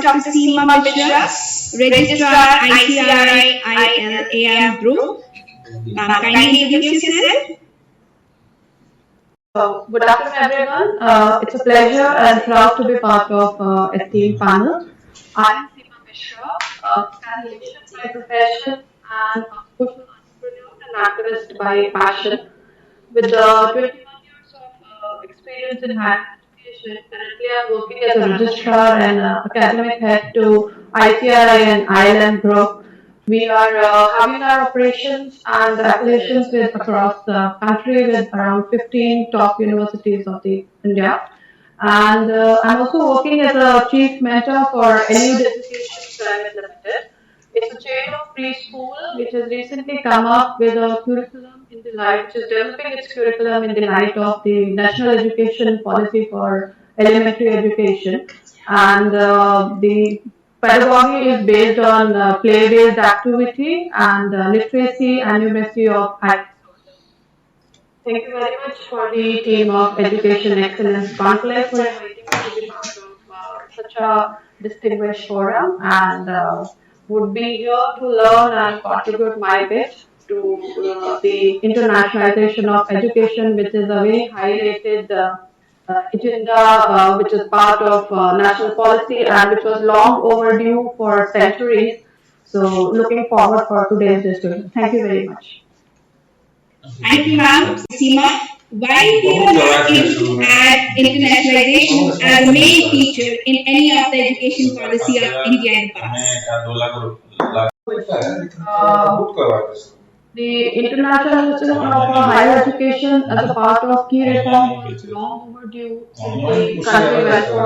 Dr. Seema Mishra, Registrar ICRI ILAM Group. Ma'am, kindly introduce yourself. Good afternoon, everyone. It's a pleasure and proud to be part of esteemed panel. I am Seema Mishra, statistician by profession and a social entrepreneur and activist by passion. With 21 years of experience in higher education, currently I am working as a registrar and academic head to ICRI and ILM Group. We are having our operations and affiliations with across the country with around 15 top universities of the India. And I'm also working as a chief mentor for NU Education Private Limited. It's a chain of preschool which has recently come up with a curriculum in the light, which is developing its curriculum in the light of the National Education Policy for Elementary Education. And the pedagogy is based on play-based activity and literacy and numeracy of high. Thank you very much for the team of Education Excellence Conclave for inviting me to be part of such a distinguished forum, and would be here to learn and contribute my bit to the internationalization of education, which is a very high-rated agenda, which is part of national policy and which was long overdue for centuries. So, looking forward for today's discussion. Thank you very much. Thank you, ma'am. Seema, why we are not able to add internationalization as a main feature in any of the education policy of India in the past? The internationalization of higher education as a part of key reform was long overdue in the country went for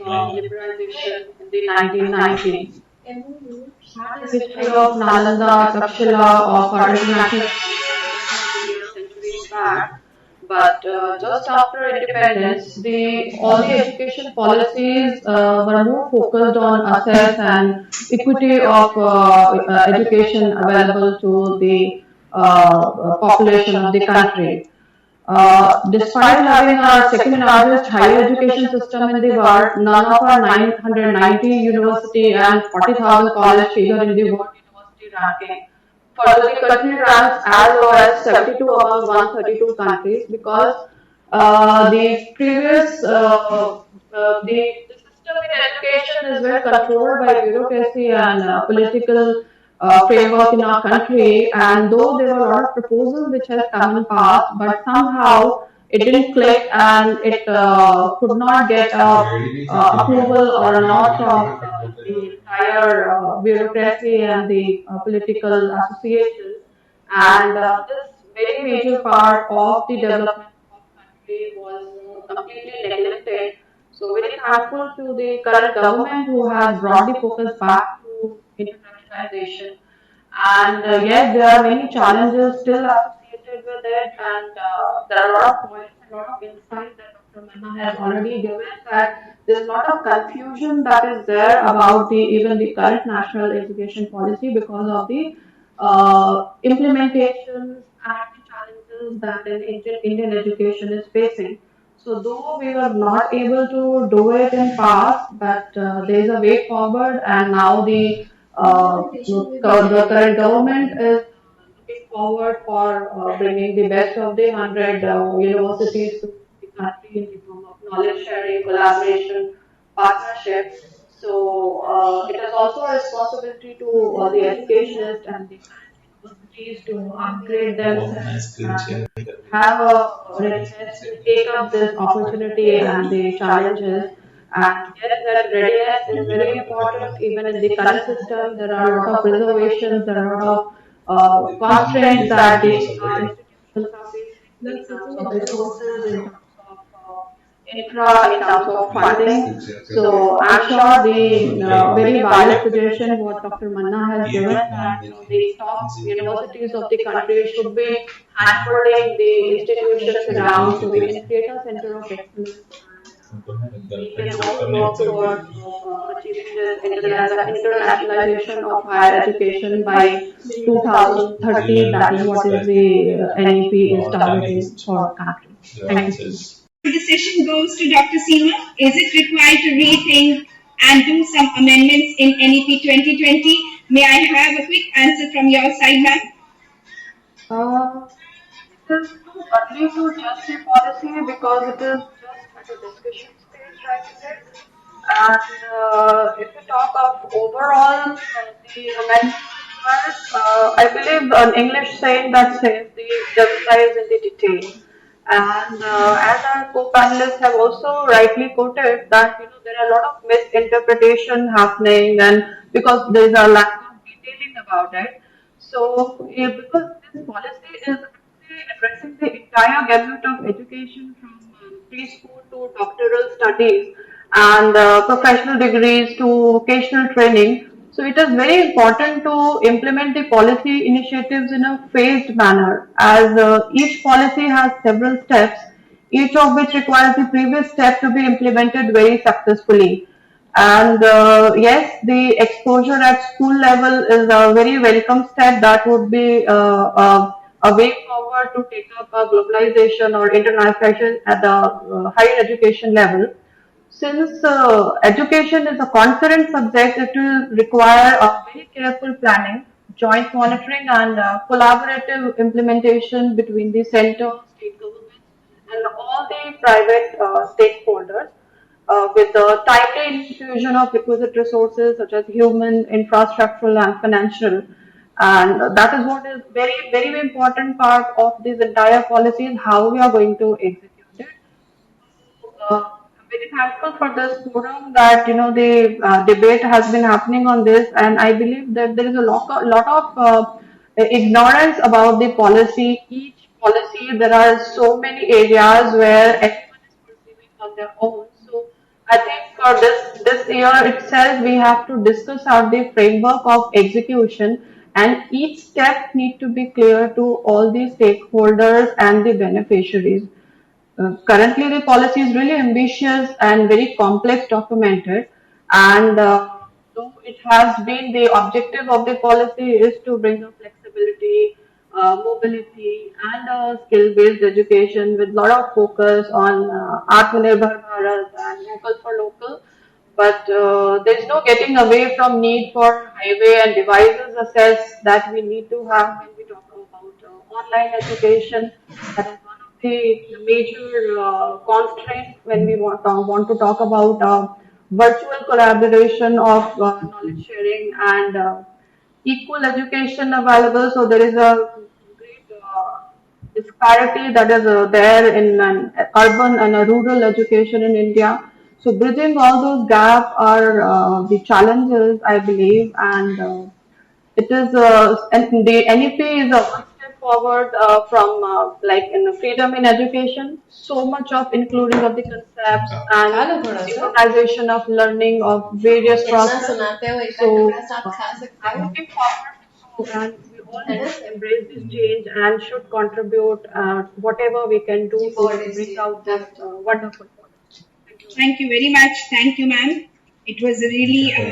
liberalization in the 1990s. History of Nalanda, Takshila, of our international centuries back. But just after independence, all the education policies were more focused on access and equity of education available to the population of the country. Despite having our second largest higher education system in the world, none of our 990 university and 40,000 college figure in the world university ranking. Further, the country ranks as low as 72 among 132 countries because the previous the system in education is well controlled by bureaucracy and political framework in our country. And though there were a lot of proposals which has come and passed, but somehow it didn't click and it could not get approval or not from the entire bureaucracy and the political associations. And this very major part of the development of country was completely neglected. So very thankful to the current government who has brought the focus back to internationalization. And yes, there are many challenges still associated with it, and there are a lot of points and a lot of insights that Dr. Manna has already given. That there's a lot of confusion that is there about even the current national education policy because of the implementations and the challenges that an Indian education is facing. So though we were not able to do it in past, but there is a way forward, and now the current government is looking forward for bringing the best of the 100 universities to the country in the form of knowledge sharing, collaboration, partnership. So it is also a responsibility to the educationists and the universities to upgrade themselves and have a readiness to take up this opportunity and the challenges. And yes, that readiness is very important. Even in the current system, there are a lot of reservations, there are a lot of constraints that the institutions are facing in terms of resources, in terms of infra, in terms of funding. So I'm sure the very valid suggestion what Dr. Manna has given that the top universities of the country should be handholding the institutions around so we can create a center of excellence. We can all work towards achieving the internationalization of higher education by 2030. That is what is the NEP is targeting for country. Thank you. The session goes to Dr. Seema. Is it required to rethink and do some amendments in NEP 2020? May I have a quick answer from your side, ma'am? It is too early to judge the policy because it is just at a discussion stage right today. And if we talk of overall the amendments required, I believe an English saying that says the devil lies in the detail. And as our co-panelists have also rightly quoted that there are a lot of misinterpretation happening, and because there is a lack of detailing about it. So because this policy is actually addressing the entire gamut of education from preschool to doctoral studies and professional degrees to vocational training. So it is very important to implement the policy initiatives in a phased manner, as each policy has several steps, each of which requires the previous step to be implemented very successfully. And yes, the exposure at school level is a very welcome step that would be a way forward to take up globalization or internationalization at the higher education level. Since education is a concurrent subject, it will require a very careful planning, joint monitoring, and collaborative implementation between the center, state governments, and all the private stakeholders, with the timely infusion of requisite resources such as human, infrastructural, and financial. And that is what is very, very important part of this entire policy is how we are going to execute it. I'm very thankful for this forum that the debate has been happening on this, and I believe that there is a lot of ignorance about the policy. Each policy, there are so many areas where everyone is perceiving on their own. So I think for this year itself, we have to discuss out the framework of execution, and each step need to be clear to all the stakeholders and the beneficiaries. Currently, the policy is really ambitious and very complex documented, and though it has been the objective of the policy is to bring a flexibility, mobility, and skill-based education with a lot of focus on Atmanirbhar Bharat and local for local. But there is no getting away from need for highway and devices access that we need to have when we talk about online education. That is one of the major constraints when we want to talk about virtual collaboration of knowledge sharing and equal education available. So there is a great disparity that is there in an urban and a rural education in India. So bridging all those gaps are the challenges, I believe, and it is and the NEP is a one step forward from like in the freedom in education. So much of including of the concepts and synchronization of learning of various processes. So I'm looking forward to, and we all must embrace this change and should contribute whatever we can do to bring out this wonderful policy. Thank you. Thank you very much. Thank you, ma'am. It was really